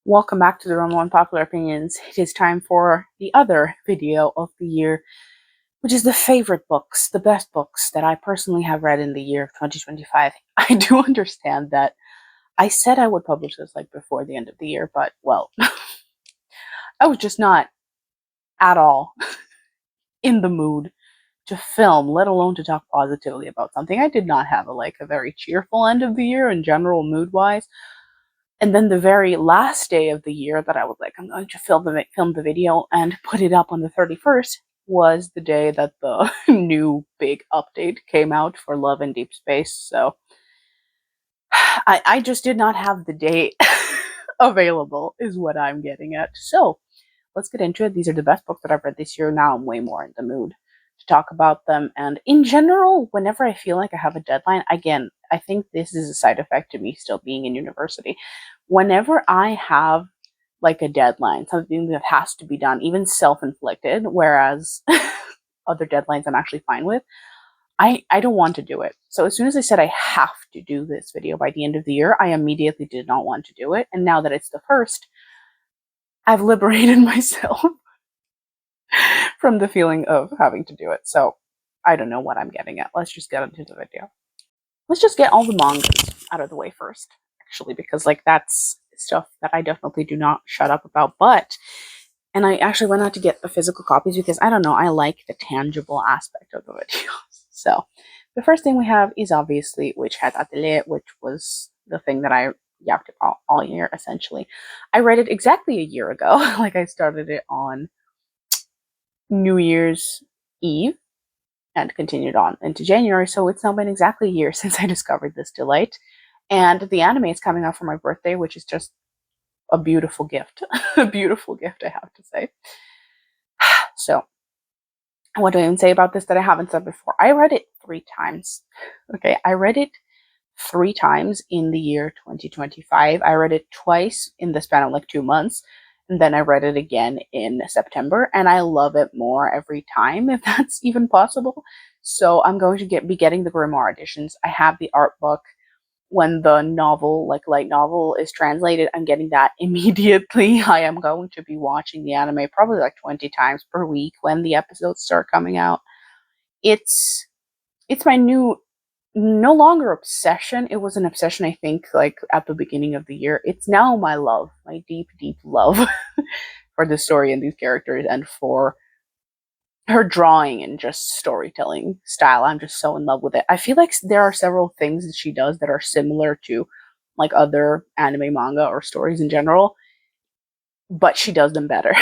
Welcome back to the Realm of Unpopular Opinions. It is time for the other video of the year, which is the favorite books, the best books that I personally have read in the year of 2025. I do understand that I said I would publish this like before the end of the year, but well, I was just not at all in the mood to film, let alone to talk positively about something. I did not have a very cheerful end of the year in general, mood-wise. And then the very last day of the year that I was like, I'm going to film the video and put it up on the 31st was the day that the new big update came out for Love and Deep Space. So I just did not have the date available is what I'm getting at. So let's get into it. These are the best books that I've read this year. Now I'm way more in the mood to talk about them. And in general, whenever I feel like I have a deadline, again, I think this is a side effect to me still being in university. Whenever I have like a deadline, something that has to be done, even self-inflicted, whereas other deadlines I'm actually fine with, I don't want to do it. So as soon as I said I have to do this video by the end of the year, I immediately did not want to do it. And now that it's the first, I've liberated myself from the feeling of having to do it. So I don't know what I'm getting at. Let's just get into the video. Let's just get all the mangas out of the way first, actually, because like that's stuff that I definitely do not shut up about. And I actually went out to get the physical copies because I don't know, I like the tangible aspect of the videos. So the first thing we have is obviously Witch Hat Atelier, which was the thing that I yapped about all year, essentially. I read it exactly a year ago. Like I started it on New Year's Eve and continued on into January. So it's now been exactly a year since I discovered this delight. And the anime is coming out for my birthday, which is just a beautiful gift. A beautiful gift, I have to say. So, what do I even say about this that I haven't said before? I read it 3 times. Okay, I read it 3 times in the year 2025. I read it twice in the span of like 2 months. And then I read it again in September, and I love it more every time, if that's even possible. So I'm going to be getting the Grimoire editions. I have the art book. When the novel, like light novel, is translated, I'm getting that immediately. I am going to be watching the anime probably like 20 times per week when the episodes start coming out. It's my new, no longer obsession. It was an obsession, I think, like at the beginning of the year. It's now my love, my deep, deep love for the story and these characters and for her drawing and just storytelling style. I'm just so in love with it. I feel like there are several things that she does that are similar to like other anime, manga, or stories in general, but she does them better.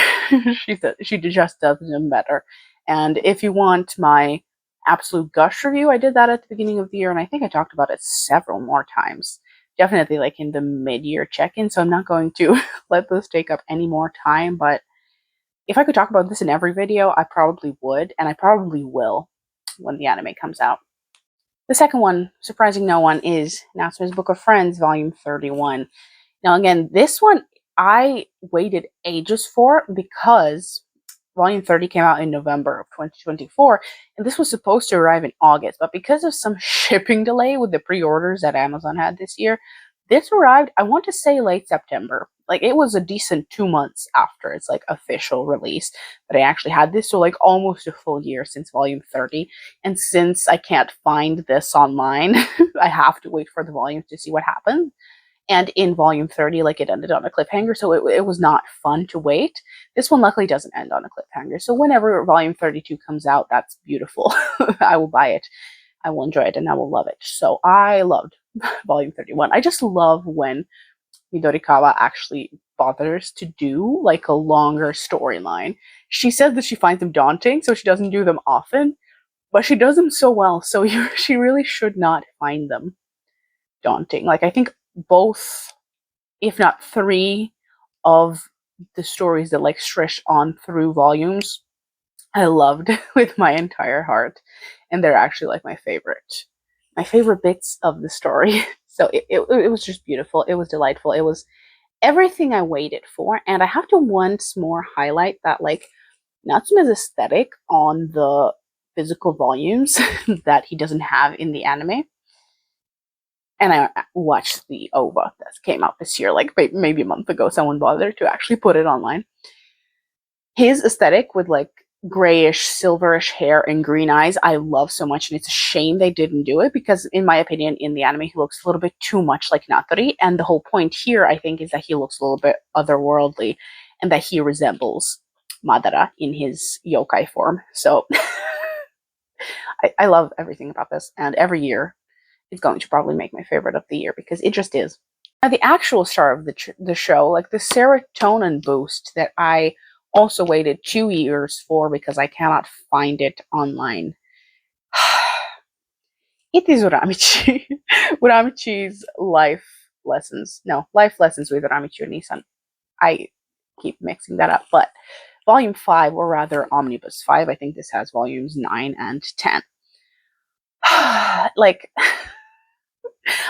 She just does them better. And if you want my absolute gush review, I did that at the beginning of the year, and I think I talked about it several more times. Definitely like in the mid-year check-in, so I'm not going to let this take up any more time, but if I could talk about this in every video, I probably would, and I probably will when the anime comes out. The second one, surprising no one, is Natsume's Book of Friends, Volume 31. Now again, this one I waited ages for because Volume 30 came out in November of 2024, and this was supposed to arrive in August, but because of some shipping delay with the pre-orders that Amazon had this year, this arrived, I want to say late September. Like it was a decent 2 months after its like official release that I actually had this, so like almost a full year since Volume 30. And since I can't find this online, I have to wait for the volumes to see what happens. And in Volume 30, like it ended on a cliffhanger, so it was not fun to wait. This one luckily doesn't end on a cliffhanger, so whenever Volume 32 comes out, that's beautiful. I will buy it, I will enjoy it, and I will love it. So I loved Volume 31. I just love when Midorikawa actually bothers to do like a longer storyline. She says that she finds them daunting, so she doesn't do them often, but she does them so well, so she really should not find them daunting. Like I think both, if not 3 of the stories that like stretch on through volumes, I loved with my entire heart, and they're actually like my favorite bits of the story. So it was just beautiful. It was delightful. It was everything I waited for. And I have to once more highlight that like Natsume's aesthetic on the physical volumes that he doesn't have in the anime And I watched the OVA that came out this year, like maybe a month ago. Someone bothered to actually put it online. His aesthetic with like grayish, silverish hair and green eyes, I love so much, and it's a shame they didn't do it because, in my opinion, in the anime, he looks a little bit too much like Natori. And the whole point here, I think, is that he looks a little bit otherworldly and that he resembles Madara in his yokai form. So I love everything about this, and every year is going to probably make my favorite of the year because it just is. Now, the actual star of the show, like the serotonin boost that I also waited 2 years for because I cannot find it online. It is Uramichi. Uramichi's life lessons. No, life lessons with Uramichi and Nissan. I keep mixing that up, but volume 5, or rather omnibus 5, I think this has volumes 9 and 10. Like,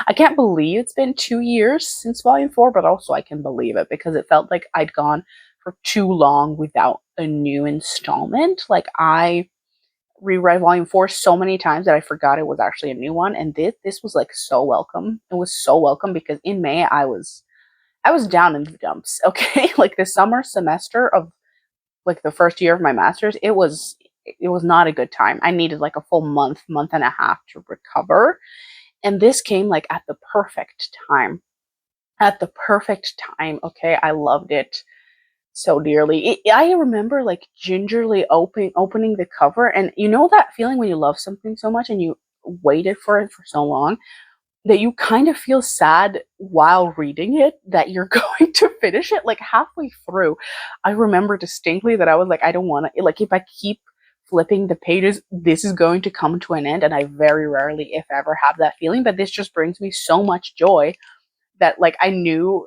I can't believe it's been 2 years since volume 4, but also I can believe it because it felt like I'd gone for too long without a new installment. Like, I reread volume 4 so many times that I forgot it was actually a new one, and this was like so welcome. It was so welcome because in May I was down in the dumps, okay? Like the summer semester of like the first year of my master's, it was not a good time. I needed like a full month and a half to recover. And this came like at the perfect time. At the perfect time, okay? I loved it so dearly. I remember like gingerly opening the cover, and you know that feeling when you love something so much and you waited for it for so long that you kind of feel sad while reading it that you're going to finish it. Like halfway through, I remember distinctly that I was like, I don't want to, like, if I keep flipping the pages, this is going to come to an end. And I very rarely, if ever, have that feeling, but this just brings me so much joy that like I knew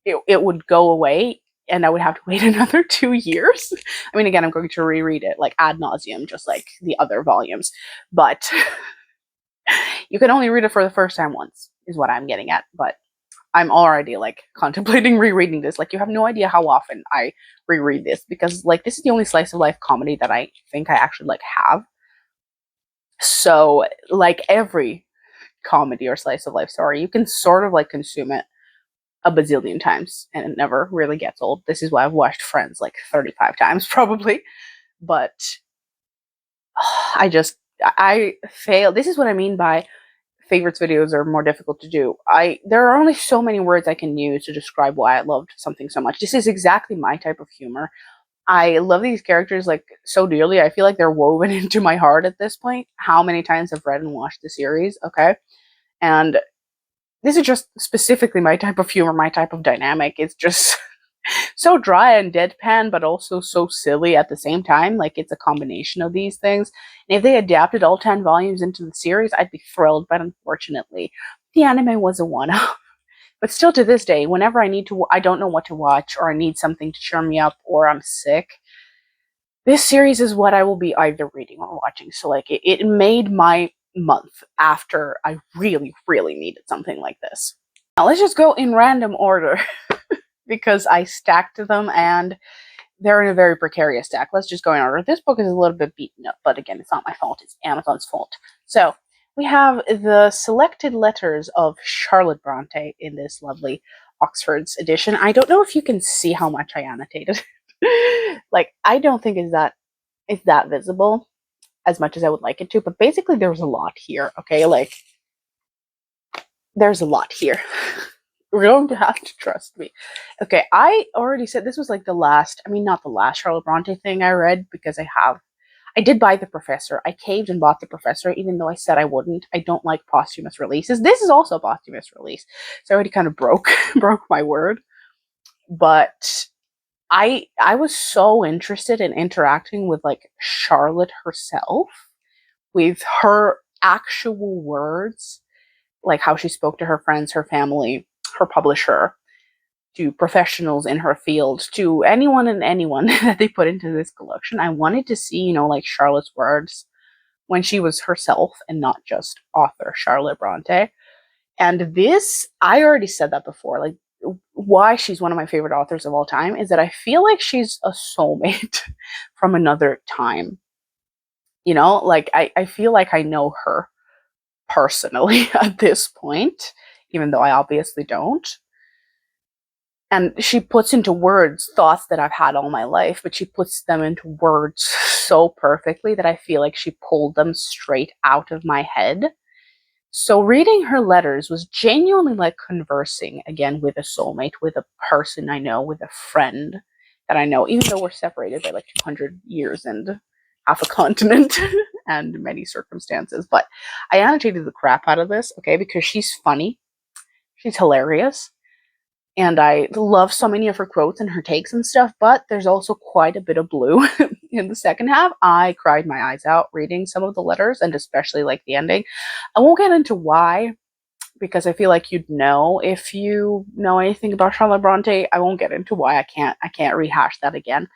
it would go away and I would have to wait another 2 years. I mean, again, I'm going to reread it like ad nauseum, just like the other volumes, but you can only read it for the first time once, is what I'm getting at. But I'm already like contemplating rereading this. Like, you have no idea how often I reread this because like this is the only slice of life comedy that I think I actually like have. So like every comedy or slice of life story, you can sort of like consume it a bazillion times and it never really gets old. This is why I've watched Friends like 35 times probably. But I fail. This is what I mean by favorites videos are more difficult to do. There are only so many words I can use to describe why I loved something so much. This is exactly my type of humor. I love these characters like so dearly. I feel like they're woven into my heart at this point. How many times I've read and watched the series, okay? And this is just specifically my type of humor, my type of dynamic. It's just so dry and deadpan, but also so silly at the same time. Like, it's a combination of these things. And if they adapted all 10 volumes into the series, I'd be thrilled. But unfortunately, the anime was a one-off. But still, to this day, whenever I don't know what to watch, or I need something to cheer me up, or I'm sick, this series is what I will be either reading or watching. So, like, it made my month after I really, really needed something like this. Now, let's just go in random order because I stacked them and they're in a very precarious stack. Let's just go in order. This book is a little bit beaten up, but again, it's not my fault. It's Amazon's fault. So, we have the selected letters of Charlotte Bronte in this lovely Oxford's edition. I don't know if you can see how much I annotated. Like, I don't think it's that visible as much as I would like it to, but basically there's a lot here, okay? Like, there's a lot here. You're going to have to trust me. Okay, I already said this was like not the last Charlotte Bronte thing I read, because I did buy The Professor. I caved and bought The Professor, even though I said I wouldn't. I don't like posthumous releases. This is also a posthumous release. So I already kind of broke my word. But I was so interested in interacting with like Charlotte herself, with her actual words, like how she spoke to her friends, her family, her publisher, to professionals in her field, to anyone that they put into this collection. I wanted to see, like Charlotte's words when she was herself and not just author Charlotte Bronte. And this, I already said that before, like why she's one of my favorite authors of all time is that I feel like she's a soulmate from another time. Like I feel like I know her personally at this point, even though I obviously don't. And she puts into words thoughts that I've had all my life, but she puts them into words so perfectly that I feel like she pulled them straight out of my head. So reading her letters was genuinely like conversing again with a soulmate, with a person I know, with a friend that I know, even though we're separated by like 200 years and half a continent and many circumstances. But I annotated the crap out of this, okay, because she's funny, she's hilarious, and I love so many of her quotes and her takes and stuff, but there's also quite a bit of blue in the second half. I cried my eyes out reading some of the letters, and especially like the ending. I won't get into why, because I feel like you'd know if you know anything about Charlotte Bronte. I won't get into why. I can't rehash that again.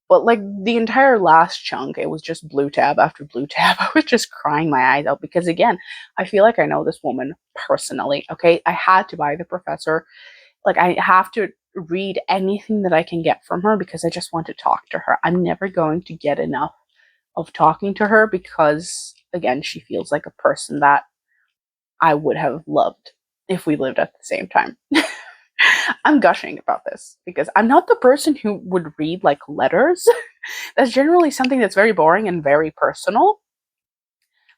But like the entire last chunk, it was just blue tab after blue tab. I was just crying my eyes out because again, I feel like I know this woman personally. Okay, I had to buy The Professor. Like I have to read anything that I can get from her because I just want to talk to her. I'm never going to get enough of talking to her because again, she feels like a person that I would have loved if we lived at the same time. I'm gushing about this because I'm not the person who would read like letters. That's generally something that's very boring and very personal.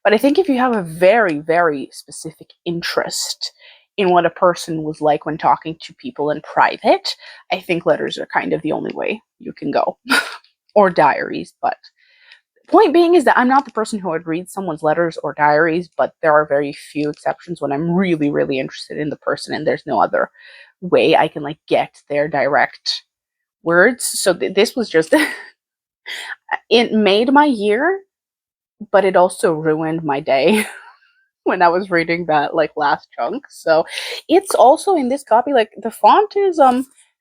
But I think if you have a very, very specific interest in what a person was like when talking to people in private, I think letters are kind of the only way you can go. Or diaries, but point being is that I'm not the person who would read someone's letters or diaries, but there are very few exceptions when I'm really, really interested in the person and there's no other way I can like get their direct words. So this was just, it made my year, but it also ruined my day when I was reading that like last chunk. So it's also in this copy, like the font is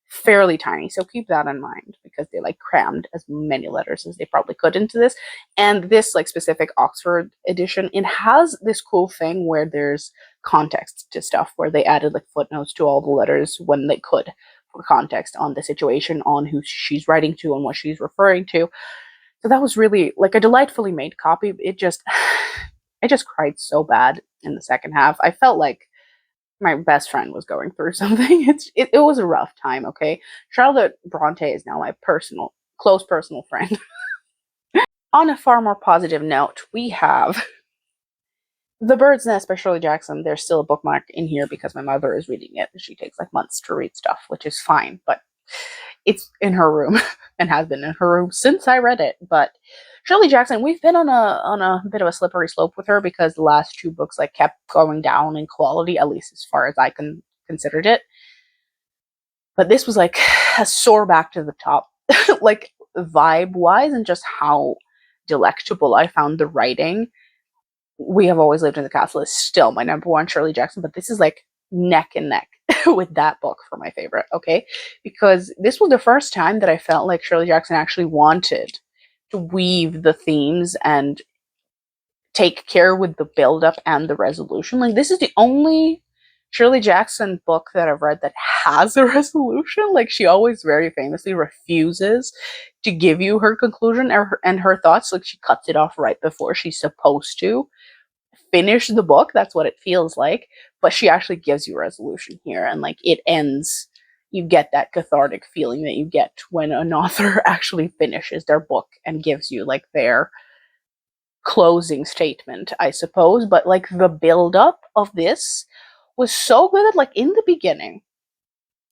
fairly tiny, so keep that in mind because they like crammed as many letters as they probably could into this. And this like specific Oxford edition, it has this cool thing where there's context to stuff, where they added like footnotes to all the letters when they could for context on the situation, on who she's writing to and what she's referring to. So that was really like a delightfully made copy. It just I just cried so bad in the second half. I felt like my best friend was going through something. It was a rough time, okay? Charlotte Bronte is now my close personal friend. On a far more positive note, we have The Bird's Nest by Shirley Jackson. There's still a bookmark in here because my mother is reading it. She takes like months to read stuff, which is fine, but it's in her room and has been in her room since I read it. But Shirley Jackson, we've been on a bit of a slippery slope with her because the last two books like kept going down in quality, at least as far as I considered it. But this was like a soar back to the top, like vibe wise, and just how delectable I found the writing. We Have Always Lived in the Castle is still my number one Shirley Jackson, but this is like neck and neck with that book for my favorite, okay? Because this was the first time that I felt like Shirley Jackson actually wanted to weave the themes and take care with the build up and the resolution. Like this is the only Shirley Jackson book that I've read that has a resolution. Like she always very famously refuses to give you her conclusion and her thoughts. Like she cuts it off right before she's supposed to finish the book. That's what it feels like. But she actually gives you a resolution here, and like it ends. You get that cathartic feeling that you get when an author actually finishes their book and gives you like their closing statement, I suppose. But like the build up of this was so good that like in the beginning,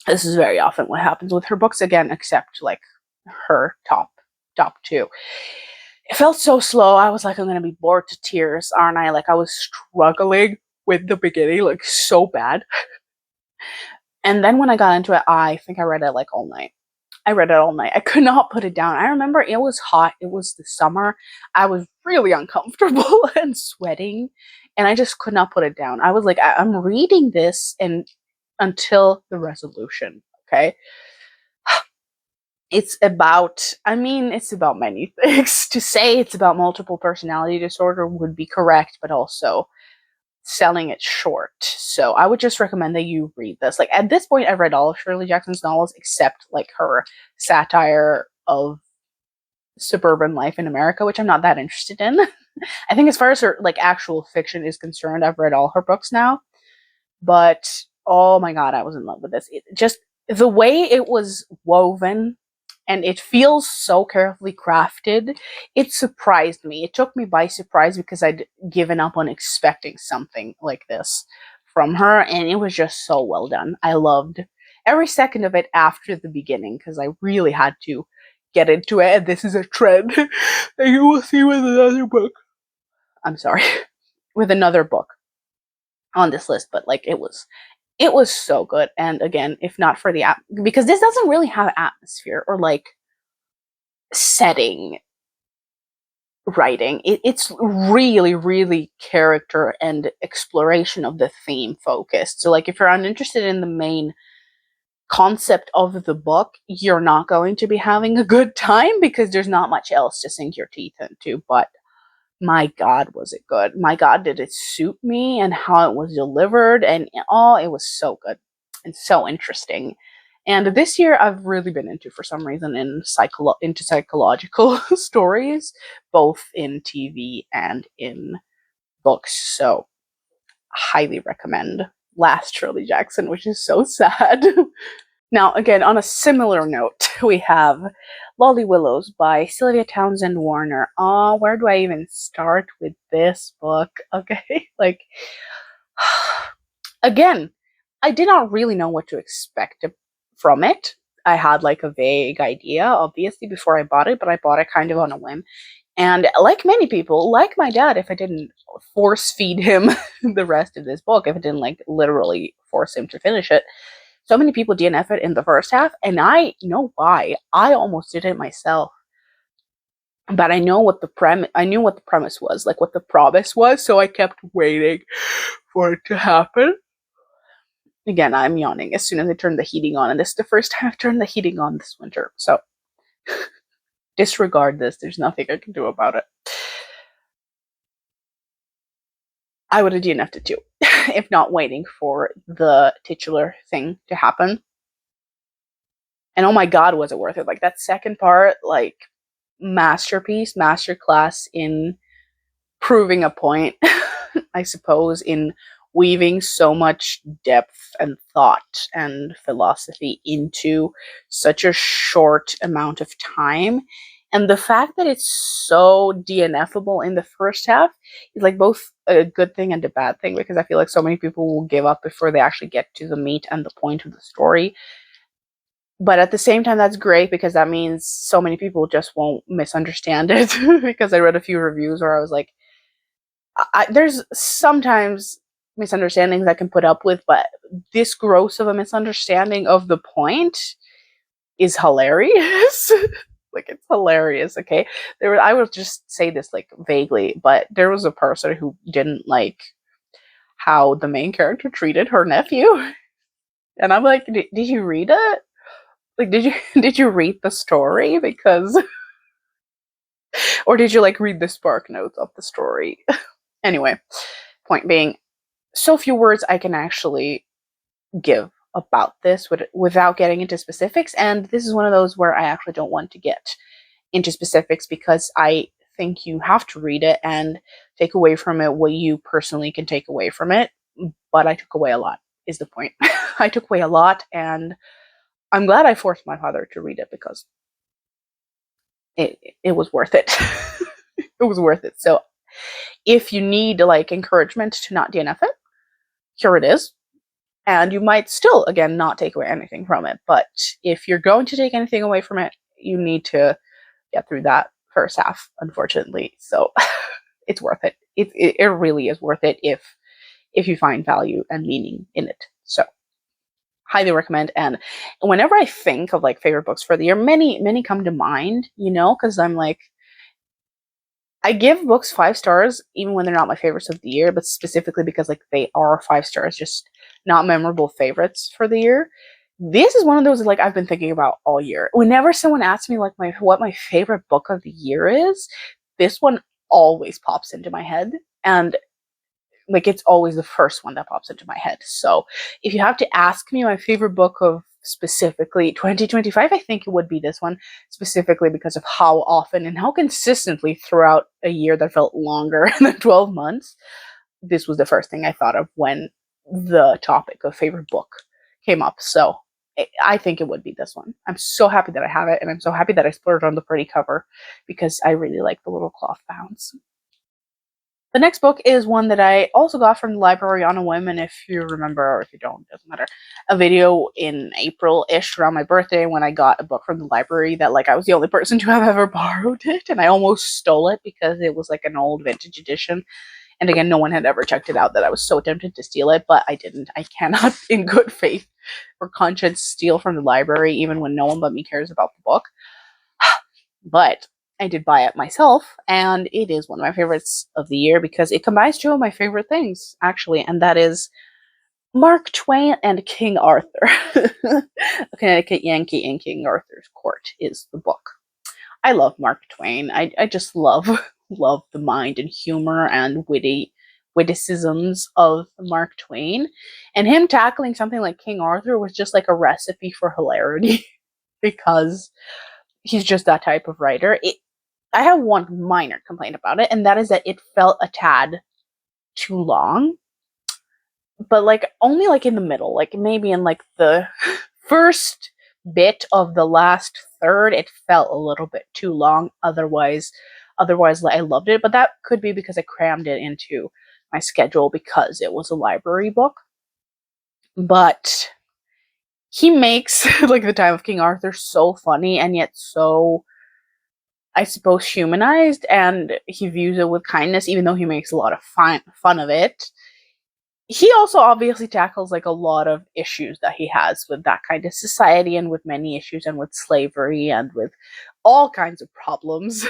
this is very often what happens with her books again, except like her top two. It felt so slow. I was like, I'm gonna be bored to tears, aren't I? Like I was struggling with the beginning, like so bad. And then when I got into it, I think I read it like all night. I read it all night. I could not put it down. I remember it was hot. It was the summer. I was really uncomfortable and sweating, and I just could not put it down. I was like, I'm reading this and until the resolution. Okay. It's about many things. To say it's about multiple personality disorder would be correct, but also selling it short. So I would just recommend that you read this. Like at this point, I've read all of Shirley Jackson's novels except like her satire of suburban life in America, which I'm not that interested in. I think as far as her like actual fiction is concerned, I've read all her books now. But oh my god, I was in love with this. It just the way it was woven and it feels so carefully crafted. It surprised me. It took me by surprise because I'd given up on expecting something like this from her, and it was just so well done. I loved every second of it after the beginning because I really had to get into it. And this is a trend that you will see with another book. I'm sorry, with another book on this list, but like it was so good. And again, if not for the app, because this doesn't really have atmosphere or like setting writing, it's really, really character and exploration of the theme focused. So like if you're uninterested in the main concept of the book, you're not going to be having a good time because there's not much else to sink your teeth into. But my god, was it good. My god, did it suit me and how it was delivered, and oh, it was so good and so interesting. And this year I've really been into, for some reason, into psychological stories, both in TV and in books. So highly recommend Last Shirley Jackson, which is so sad. Now, again, on a similar note, we have Lolly Willows by Sylvia Townsend Warner. Oh, where do I even start with this book? Okay, like, again, I did not really know what to expect from it. I had like a vague idea, obviously, before I bought it, but I bought it kind of on a whim. And like many people, like my dad, if I didn't force feed him the rest of this book, if I didn't like literally force him to finish it, so many people DNF it in the first half, and I know why. I almost did it myself, but I know what the I knew what the premise was, like what the promise was, so I kept waiting for it to happen. Again, I'm yawning as soon as I turn the heating on, and this is the first time I've turned the heating on this winter, so disregard this. There's nothing I can do about it. I would have DNF'd it too, if not waiting for the titular thing to happen. And oh my god, was it worth it? Like that second part, like masterpiece, masterclass in proving a point, I suppose, in weaving so much depth and thought and philosophy into such a short amount of time. And the fact that it's so DNFable in the first half is like both a good thing and a bad thing, because I feel like so many people will give up before they actually get to the meat and the point of the story. But at the same time, that's great because that means so many people just won't misunderstand it. Because I read a few reviews where I was like, there's sometimes misunderstandings I can put up with, but this gross of a misunderstanding of the point is hilarious. Like, it's hilarious, okay? I will just say this like vaguely, but there was a person who didn't like how the main character treated her nephew. And I'm like, did you read it? Like, did you read the story? Because, or did you like read the spark notes of the story? Anyway, point being, so few words I can actually give about this without getting into specifics, and this is one of those where I actually don't want to get into specifics because I think you have to read it and take away from it what you personally can take away from it. But I took away a lot, is the point. I took away a lot, and I'm glad I forced my father to read it because it was worth it. It was worth it. So if you need like encouragement to not DNF it, here it is. And you might still, again, not take away anything from it. But if you're going to take anything away from it, you need to get through that first half, unfortunately. So it's worth it. It really is worth it if you find value and meaning in it. So highly recommend. And whenever I think of like favorite books for the year, many come to mind, you know, because I'm like, I give books 5 stars even when they're not my favorites of the year, but specifically because like they are 5 stars, just not memorable favorites for the year. This is one of those like I've been thinking about all year. Whenever someone asks me like what my favorite book of the year is, this one always pops into my head, and like it's always the first one that pops into my head. So if you have to ask me my favorite book of specifically 2025, I think it would be this one, specifically because of how often and how consistently throughout a year that felt longer than 12 months, this was the first thing I thought of when the topic of favorite book came up. So I think it would be this one. I'm so happy that I have it, and I'm so happy that I splurged on the pretty cover because I really like the little cloth bounds. The next book is one that I also got from the library on a whim, and if you remember, or if you don't, doesn't matter, a video in April-ish around my birthday when I got a book from the library that, like, I was the only person to have ever borrowed it, and I almost stole it because it was, like, an old vintage edition. And again, no one had ever checked it out that I was so tempted to steal it, but I didn't. I cannot, in good faith or conscience, steal from the library, even when no one but me cares about the book. But I did buy it myself, and it is one of my favorites of the year because it combines two of my favorite things, actually, and that is Mark Twain and King Arthur. A Connecticut Yankee in King Arthur's Court is the book. I love Mark Twain. I just love the mind and humor and witticisms of Mark Twain. And him tackling something like King Arthur was just like a recipe for hilarity because he's just that type of writer. I have one minor complaint about it, and that is that it felt a tad too long. But like only like in the middle, like maybe in like the first bit of the last third, it felt a little bit too long. Otherwise I loved it, but that could be because I crammed it into my schedule because it was a library book. But he makes like the time of King Arthur so funny and yet so, I suppose, humanized, and he views it with kindness, even though he makes a lot of fun of it. He also obviously tackles like a lot of issues that he has with that kind of society and with many issues and with slavery and with all kinds of problems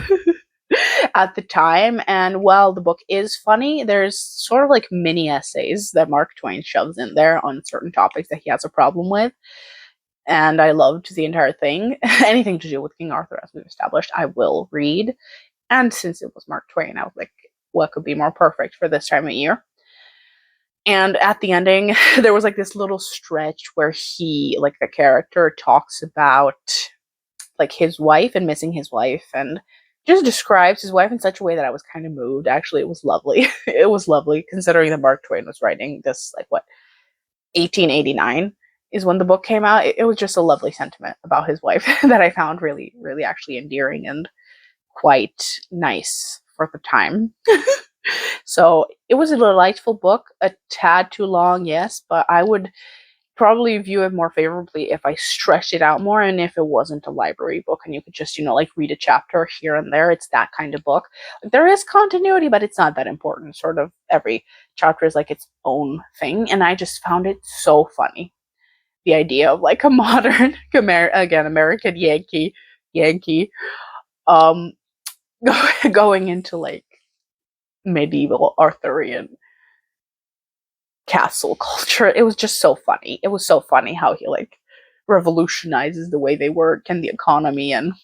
at the time. And while the book is funny, there's sort of like mini essays that Mark Twain shoves in there on certain topics that he has a problem with. And I loved the entire thing. Anything to do with King Arthur, as we've established, I will read. And since it was Mark Twain, I was like, what could be more perfect for this time of year? And at the ending, there was like this little stretch where he, like the character, talks about like his wife and missing his wife, and just describes his wife in such a way that I was kind of moved. Actually, it was lovely. It was lovely considering that Mark Twain was writing this, like, what, 1889 is when the book came out. It was just a lovely sentiment about his wife that I found really, really actually endearing and quite nice for the time. So it was a delightful book, a tad too long, yes, but I would probably view it more favorably if I stretched it out more and if it wasn't a library book and you could just, like read a chapter here and there. It's that kind of book. There is continuity, but it's not that important. Sort of every chapter is like its own thing, and I just found it so funny. The idea of like a modern, American Yankee, um, going into like medieval Arthurian castle culture. It was just so funny. It was so funny how he like revolutionizes the way they work and the economy and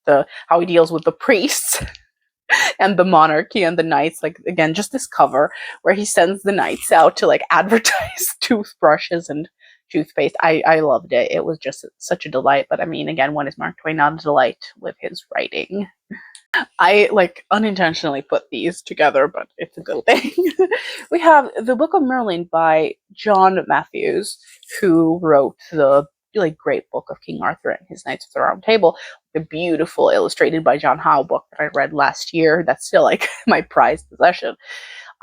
how he deals with the priests and the monarchy and the knights. Like, again, just this cover where he sends the knights out to like advertise toothbrushes and toothpaste. I loved it. It was just such a delight. But I mean, again, when is Mark Twain not a delight with his writing? I like unintentionally put these together, but it's a good thing. We have the Book of Mrlja by John Matthews, who wrote the really great book of King Arthur and his Knights of the Round Table, the beautiful illustrated by John Howe book that I read last year. That's still like my prized possession.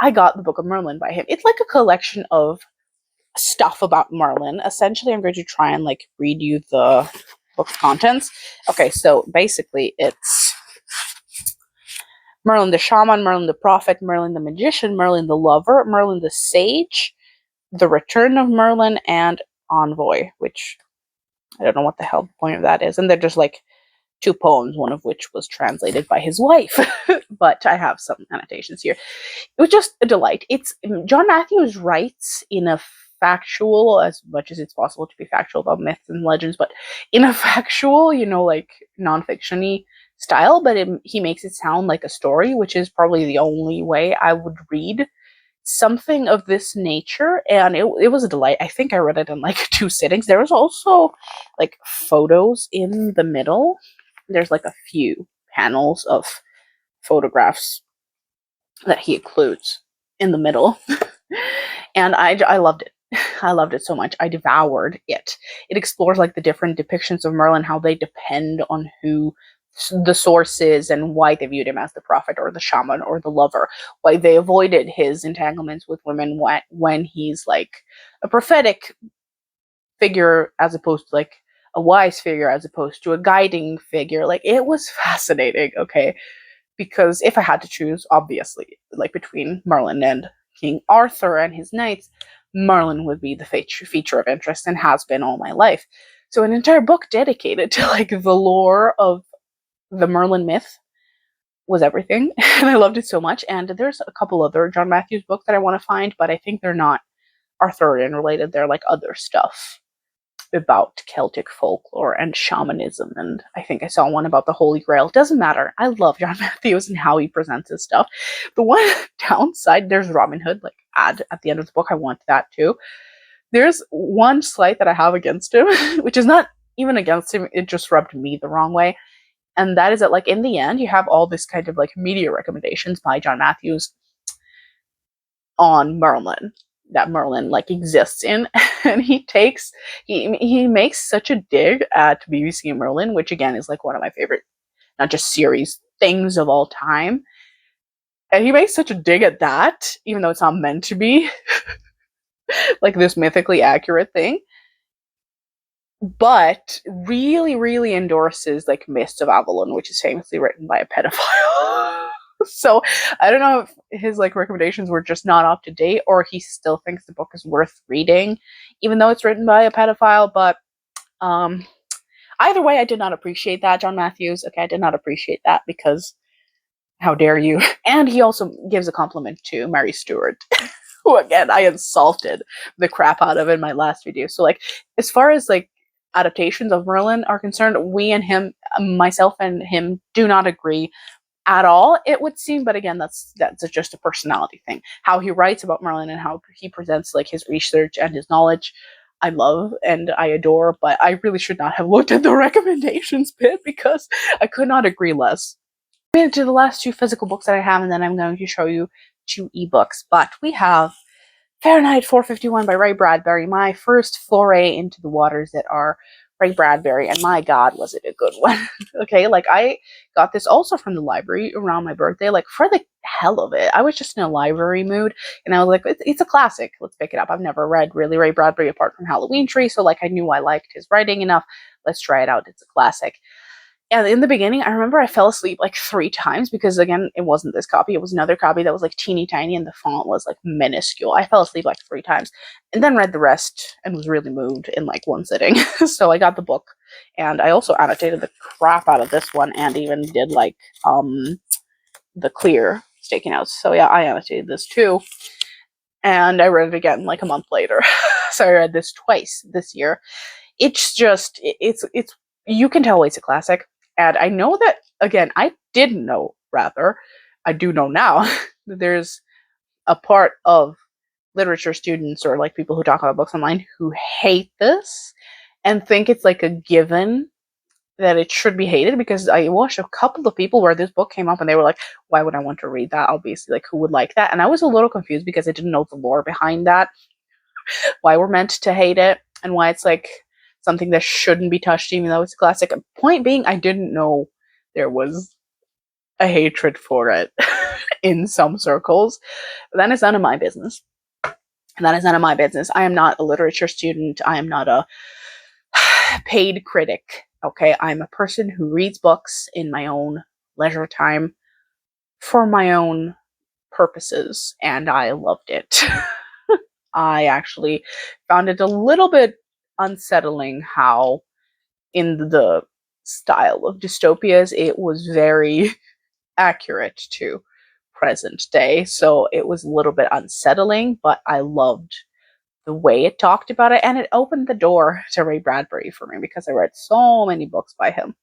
I got the Book of Mrlja by him. It's like a collection of stuff about Merlin. Essentially, I'm going to try and like read you the book's contents. Okay, so basically it's Merlin the Shaman, Merlin the Prophet, Merlin the Magician, Merlin the Lover, Merlin the Sage, The Return of Merlin, and Envoy, which I don't know what the hell the point of that is. And they're just like 2 poems, one of which was translated by his wife. But I have some annotations here. It was just a delight. John Matthews writes in a factual, as much as it's possible to be factual about myths and legends, but in a factual, like non-fiction-y style, but he makes it sound like a story, which is probably the only way I would read something of this nature, and it was a delight. I think I read it in like 2 sittings. There was also like photos in the middle. There's like a few panels of photographs that he includes in the middle. And I loved it. I loved it so much. I devoured it. It explores like the different depictions of Merlin, how they depend on who the source is and why they viewed him as the prophet or the shaman or the lover, why they avoided his entanglements with women when he's like a prophetic figure as opposed to like a wise figure as opposed to a guiding figure. Like, it was fascinating, okay? Because if I had to choose, obviously, like between Merlin and King Arthur and his knights, Merlin would be the feature of interest and has been all my life. So an entire book dedicated to like the lore of the Merlin myth was everything, and I loved it so much. And there's a couple other John Matthews books that I want to find, but I think they're not Arthurian related. They're like other stuff about Celtic folklore and shamanism, and I think I saw one about the Holy Grail. Doesn't matter. I love John Matthews and how he presents his stuff. The one downside, there's Robin Hood, like ad at the end of the book. I want that too. There's one slight that I have against him, which is not even against him, it just rubbed me the wrong way. And that is that, like, in the end, you have all this kind of like media recommendations by John Matthews on Merlin, that Merlin like exists in, and he makes such a dig at BBC Merlin, which again is like one of my favorite, not just series things of all time. And he makes such a dig at that, even though it's not meant to be like this mythically accurate thing. But really, really endorses like Mist of Avalon, which is famously written by a pedophile. So I don't know if his like recommendations were just not up to date, or he still thinks the book is worth reading, even though it's written by a pedophile. But either way, I did not appreciate that, John Matthews. Okay, I did not appreciate that, because how dare you? And he also gives a compliment to Mary Stuart, who again I insulted the crap out of in my last video. So like, as far as like adaptations of Merlin are concerned, we and him, myself and him, do not agree at all, it would seem. But again, that's just a personality thing. How he writes about Merlin and how he presents like his research and his knowledge, I love and I adore. But I really should not have looked at the recommendations bit, because I could not agree less. I'm going to do the last 2 physical books that I have, and then I'm going to show you 2 ebooks. But we have Fahrenheit 451 by Ray Bradbury, my first foray into the waters that are Ray Bradbury, and my god, was it a good one. Okay, like, I got this also from the library around my birthday, like for the hell of it. I was just in a library mood, and I was like, it's a classic, let's pick it up. I've never read really Ray Bradbury apart from Halloween Tree, so like I knew I liked his writing enough. Let's try it out, it's a classic. And in the beginning, I remember I fell asleep like 3 times, because again, it wasn't this copy, it was another copy that was like teeny tiny and the font was like minuscule. I fell asleep like 3 times and then read the rest and was really moved in like 1 sitting. So I got the book, and I also annotated the crap out of this one, and even did like the clear staking outs. So yeah, I annotated this too. And I read it again like a month later. So I read this twice this year. It's just, it's you can tell it's a classic. And I know that, again, I didn't know, rather, I do know now, that there's a part of literature students, or like people who talk about books online, who hate this and think it's like a given that it should be hated. Because I watched a couple of people where this book came up and they were like, why would I want to read that? Obviously, like, who would like that? And I was a little confused because I didn't know the lore behind that, why we're meant to hate it, and why it's like something that shouldn't be touched, even though it's a classic. Point being, I didn't know there was a hatred for it in some circles. But that is none of my business. That is none of my business. I am not a literature student. I am not a paid critic. Okay, I'm a person who reads books in my own leisure time for my own purposes, and I loved it. I actually found it a little bit unsettling how, in the style of dystopias, it was very accurate to present day. So it was a little bit unsettling, but I loved the way it talked about it, and it opened the door to Ray Bradbury for me, because I read so many books by him.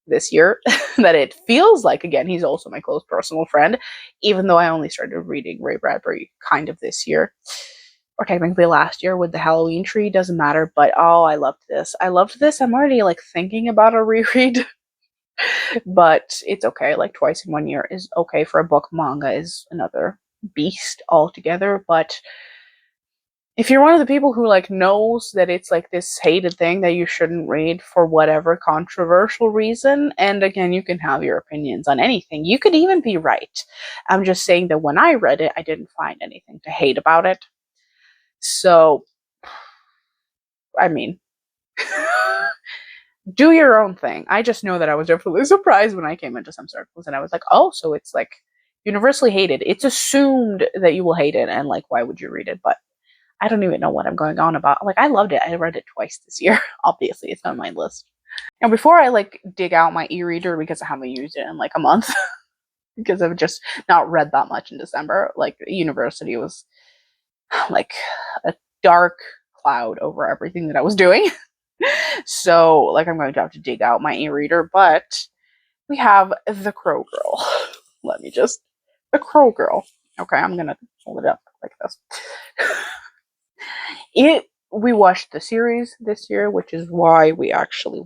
this year that it feels like, again, he's also my close personal friend, even though I only started reading Ray Bradbury kind of this year, or technically last year with the Halloween tree, doesn't matter, but oh, I loved this. I loved this. I'm already like thinking about a reread, but it's okay. Like twice in 1 year is okay for a book. Manga is another beast altogether, but if you're one of the people who like knows that it's like this hated thing that you shouldn't read for whatever controversial reason, and again, you can have your opinions on anything. You could even be right. I'm just saying that when I read it, I didn't find anything to hate about it. So, I mean, do your own thing. I just know that I was definitely surprised when I came into some circles and I was like, oh, so it's like universally hated. It's assumed that you will hate it, and like, why would you read it? But I don't even know what I'm going on about. Like, I loved it. I read it twice this year. Obviously, it's on my list. And before I like dig out my e-reader, because I haven't used it in like a month, because I've just not read that much in December. Like, university was like a dark cloud over everything that I was doing. So, like, I'm going to have to dig out my e-reader. But we have The Crow Girl. Let me just. The Crow Girl. Okay, I'm going to hold it up like this. We watched the series this year, which is why we actually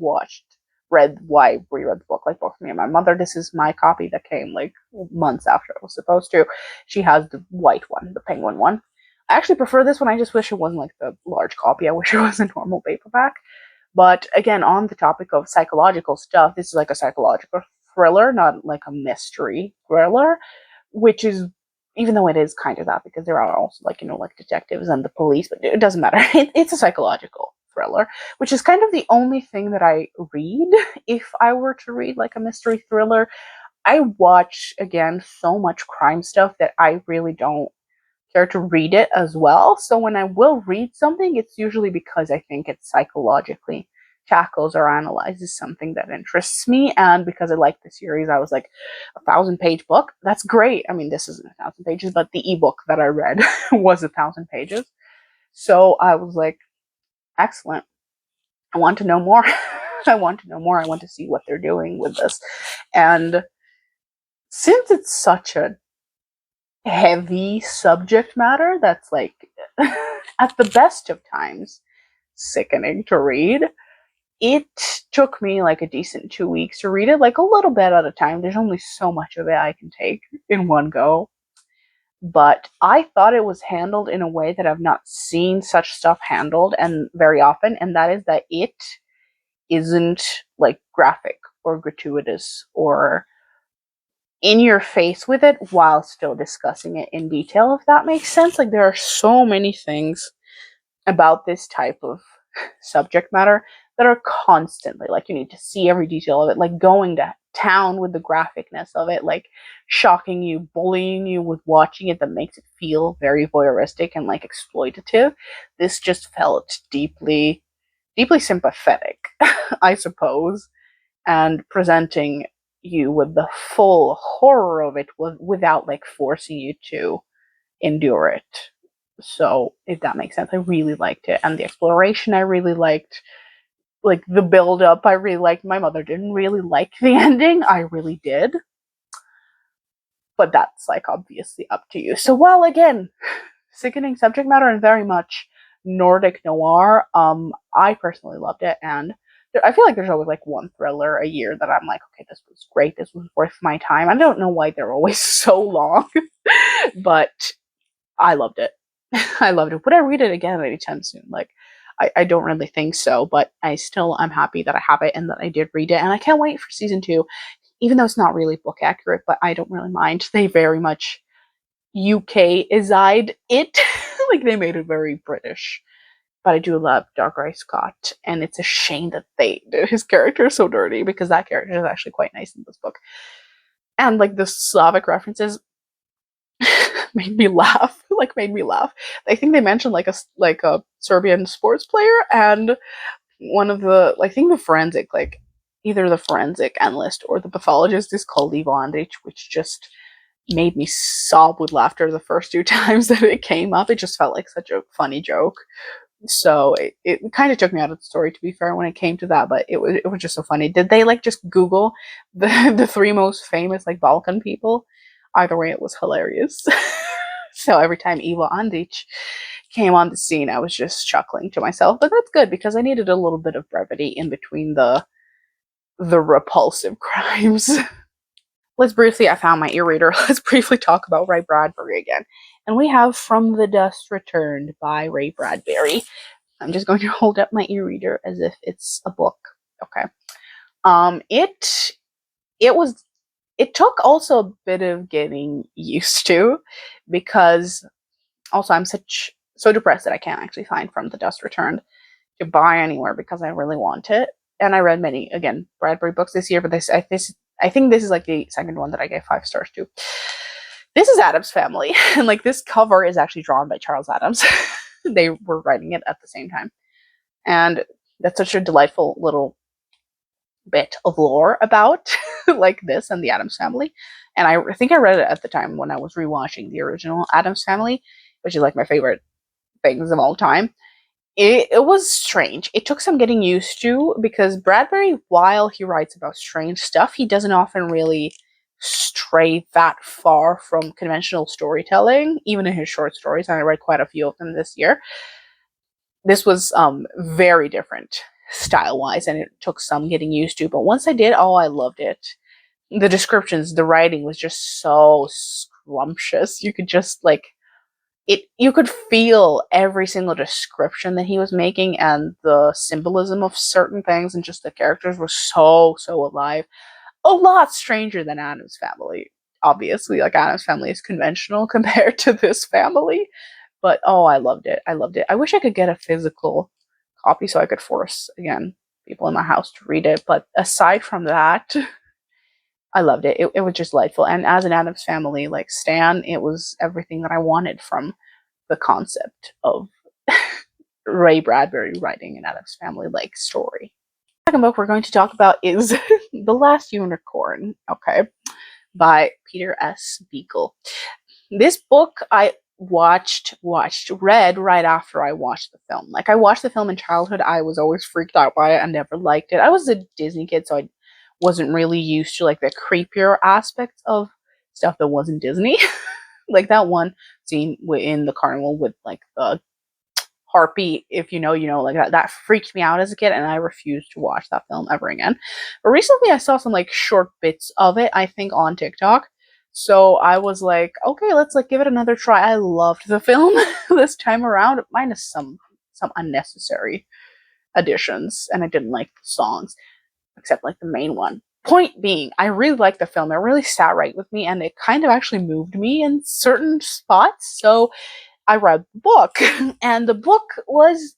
read the book, like both me and my mother. This is my copy that came like months after it was supposed to. She has the white one, the penguin one. I actually prefer this one. I just wish it wasn't like the large copy. I wish it was a normal paperback. But again, on the topic of psychological stuff, this is like a psychological thriller, not like a mystery thriller, which is, even though it is kind of that, because there are also like, like detectives and the police, but it doesn't matter. It's a psychological thriller, which is kind of the only thing that I read. If I were to read like a mystery thriller, I watch, again, so much crime stuff that I really don't care to read it as well. So when I will read something, it's usually because I think it psychologically tackles or analyzes something that interests me. And because I like the series, I was like, 1,000-page book, that's great. I mean, this isn't 1,000 pages, but the ebook that I read was 1,000 pages. So I was like, excellent. I want to know more. I want to know more. I want to see what they're doing with this. And since it's such a heavy subject matter that's like, at the best of times, sickening to read, it took me like a decent 2 weeks to read it, like a little bit at a time. There's only so much of it I can take in one go. But I thought it was handled in a way that I've not seen such stuff handled and very often, and that is that it isn't like graphic or gratuitous or in your face with it while still discussing it in detail, if that makes sense. Like, there are so many things about this type of subject matter that are constantly like, you need to see every detail of it, like going to town with the graphicness of it, like shocking you, bullying you with watching it, that makes it feel very voyeuristic and like exploitative. This just felt deeply sympathetic, I suppose, and presenting you with the full horror of it without like forcing you to endure it. So, if that makes sense, I really liked it. And the exploration I really liked. Like, the build up I really liked. My mother didn't really like the ending. I really did. But that's like obviously up to you. So, while again, sickening subject matter and very much Nordic noir, I personally loved it. And I feel like there's always like one thriller a year that I'm like, okay, this was great. This was worth my time. I don't know why they're always so long, but I loved it. I loved it. Would I read it again anytime soon? Like, I don't really think so, but I'm happy that I have it and that I did read it. And I can't wait for season 2, even though it's not really book accurate, but I don't really mind. They very much UK-ized it. Like, they made it very British. But I do love Dougray Scott, and it's a shame that they did his character so dirty, because that character is actually quite nice in this book. And like the Slavic references made me laugh. I think they mentioned like a Serbian sports player, and one of the, I think the forensic, like either the forensic analyst or the pathologist is called Ivo Andrić, which just made me sob with laughter the first 2 times that it came up. It just felt like such a funny joke So it kind of took me out of the story, to be fair, when it came to that, but it was just so funny. Did they like just Google the three most famous like Balkan people? Either way, it was hilarious. So every time Ivo Andrić came on the scene, I was just chuckling to myself. But that's good because I needed a little bit of brevity in between the repulsive crimes. Let's briefly, I found my e-reader. Let's briefly talk about Ray Bradbury again. And we have From the Dust Returned by Ray Bradbury. I'm just going to hold up my e-reader as if it's a book. Okay. It was, it took also a bit of getting used to, because also I'm so depressed that I can't actually find From the Dust Returned to buy anywhere because I really want it. And I read many, again, Bradbury books this year, but I think this is like the second one that I gave 5 stars to. This is Addams Family, and like this cover is actually drawn by Charles Addams. They were writing it at the same time. And that's such a delightful little bit of lore about like this and the Addams Family. And I think I read it at the time when I was rewatching the original Addams Family, which is like my favorite things of all time. It was strange. It took some getting used to, because Bradbury, while he writes about strange stuff, he doesn't often really stray that far from conventional storytelling, even in his short stories. And I read quite a few of them this year. This was very different style-wise, and it took some getting used to. But once I did, oh, I loved it. The descriptions, the writing was just so scrumptious. You could just like you could feel every single description that he was making, and the symbolism of certain things, and just the characters were so alive. A lot stranger than Addams Family. Obviously, like Addams Family is conventional compared to this family, but oh, I loved it. I loved it. I wish I could get a physical copy so I could force again people in my house to read it. But aside from that, I loved it. It was just delightful. And as an Addams Family like stan, it was everything that I wanted from the concept of Ray Bradbury writing an Addams Family like story. The second book we're going to talk about is The Last Unicorn, okay, by Peter S. Beagle. This book I read right after I watched the film. Like, I watched the film in childhood. I was always freaked out by it. I never liked it. I was a Disney kid, so I wasn't really used to like the creepier aspects of stuff that wasn't Disney. Like that one scene in the carnival with like the harpy, if you know, like that freaked me out as a kid, and I refused to watch that film ever again. But recently I saw some like short bits of it, I think on TikTok. So I was like, okay, let's like give it another try. I loved the film this time around, minus some unnecessary additions, and I didn't like the songs, except like the main one. Point being, I really liked the film. It really sat right with me, and it kind of actually moved me in certain spots. So I read the book, and the book was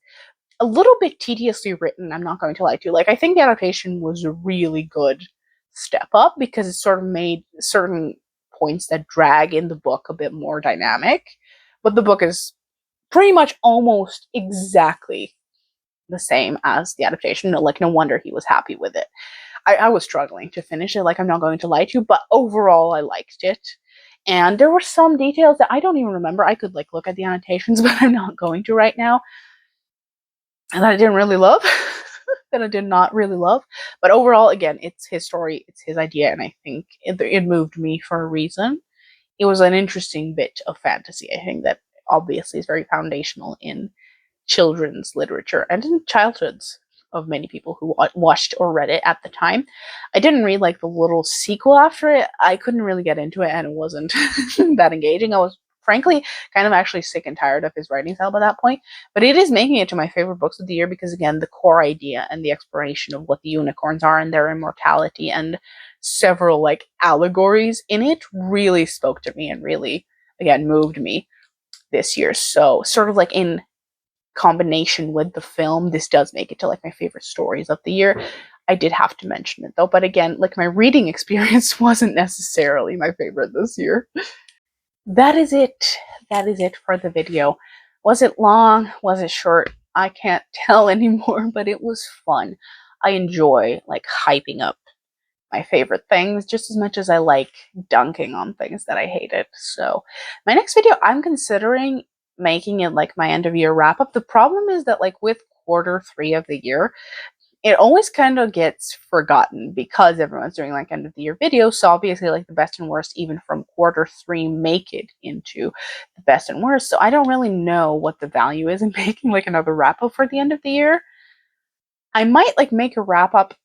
a little bit tediously written. I'm not going to lie to you. Like, I think the adaptation was a really good step up, because it sort of made certain points that drag in the book a bit more dynamic. But the book is pretty much almost exactly the same as the adaptation. Like, no wonder he was happy with it. I was struggling to finish it, like, I'm not going to lie to you, but overall I liked it. And there were some details that I don't even remember. I could like look at the annotations, but I'm not going to right now. And that I didn't really love. That I did not really love. But overall, again, it's his story, it's his idea, and I think it moved me for a reason. It was an interesting bit of fantasy, I think, that obviously is very foundational in children's literature and in childhoods of many people who watched or read it at the time. I didn't read like the little sequel after it. I couldn't really get into it, and it wasn't that engaging. I was frankly kind of actually sick and tired of his writing style by that point. But it is making it to my favorite books of the year, because again, the core idea and the exploration of what the unicorns are and their immortality and several like allegories in it really spoke to me and really, again, moved me this year. So sort of like in combination with the film, this does make it to like my favorite stories of the year. I did have to mention it though, but again, like my reading experience wasn't necessarily my favorite this year. That is it. That is it for the video. Was it long? Was it short? I can't tell anymore, but it was fun. I enjoy like hyping up my favorite things just as much as I like dunking on things that I hated. So my next video, I'm considering making it like my end of year wrap up. The problem is that like with quarter 3 of the year, it always kind of gets forgotten because everyone's doing like end of the year videos. So obviously like the best and worst even from quarter 3 make it into the best and worst. So I don't really know what the value is in making like another wrap up for the end of the year. I might like make a wrap up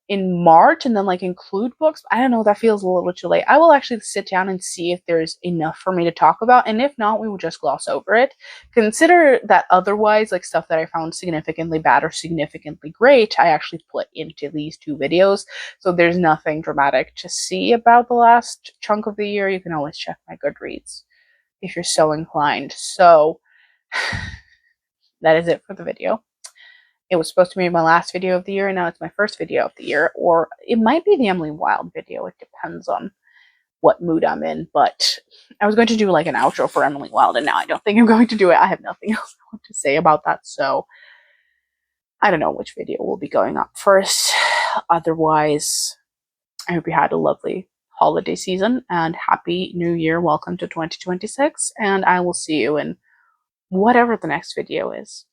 in March and then like include books. I don't know, that feels a little too late. I will actually sit down and see if there's enough for me to talk about, and if not, we will just gloss over it. Consider that otherwise, like stuff that I found significantly bad or significantly great, I actually put into these 2 videos. So there's nothing dramatic to see about the last chunk of the year. You can always check my Goodreads if you're so inclined. So that is it for the video. It was supposed to be my last video of the year, and now it's my first video of the year. Or it might be the Emily Wilde video. It depends on what mood I'm in. But I was going to do like an outro for Emily Wilde, and now I don't think I'm going to do it. I have nothing else I want to say about that. So I don't know which video will be going up first. Otherwise, I hope you had a lovely holiday season and happy new year. Welcome to 2026. And I will see you in whatever the next video is.